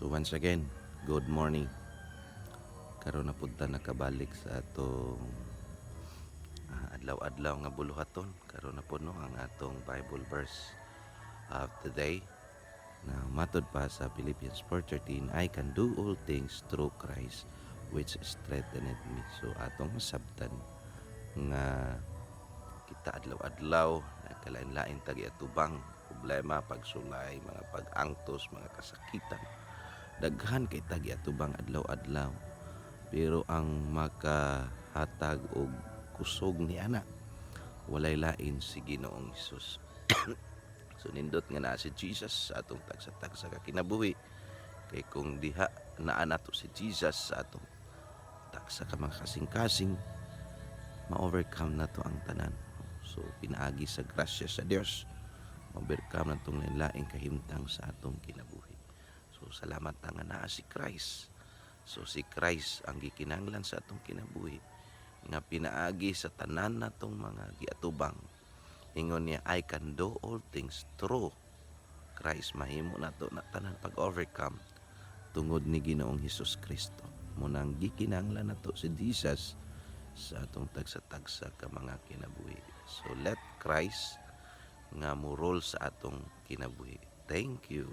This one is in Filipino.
So once again, good morning. Karon na punta nakabalik sa atong adlaw-adlaw nga buluhaton. Karon na puno ang atong Bible verse of today na matod pa sa Philippians 4:13, I can do all things through Christ which strengtheneth me. So atong masabtan nga kita adlaw-adlaw nagkalain-lain tagi atubang problema, pagsulay, mga pag-angtos, mga kasakitan. Daghan kay tagi atubang adlaw-adlaw. Pero ang makahatag og kusog ni ana walay lain si Ginoong Hesus. So nindot nga naa si Jesus sa atong tagsa-tagsa ka kinabuhi. Kay kung diha naa nato si Jesus sa atong tagsa ka mga kasing-kasing, ma-overcome na to ang tanan. So pinaagi sa grasya sa Dios, ma-overcome na itong lain kahimtang sa atong kinabuhi. So salamat nga naa si Christ. So si Christ ang gikinahanglan sa atong kinabuhi nga pinaagi sa tanan natong mga giatubang. Ingon niya, I can do all things through Christ. Mahimo nato na tanan pag-overcome tungod ni Ginoong Hesus Kristo. Munang gikinahanglan nato si Jesus sa atong tagsa-tagsa ka mga kinabuhi. So let Christ nga mo rule sa atong kinabuhi. Thank you.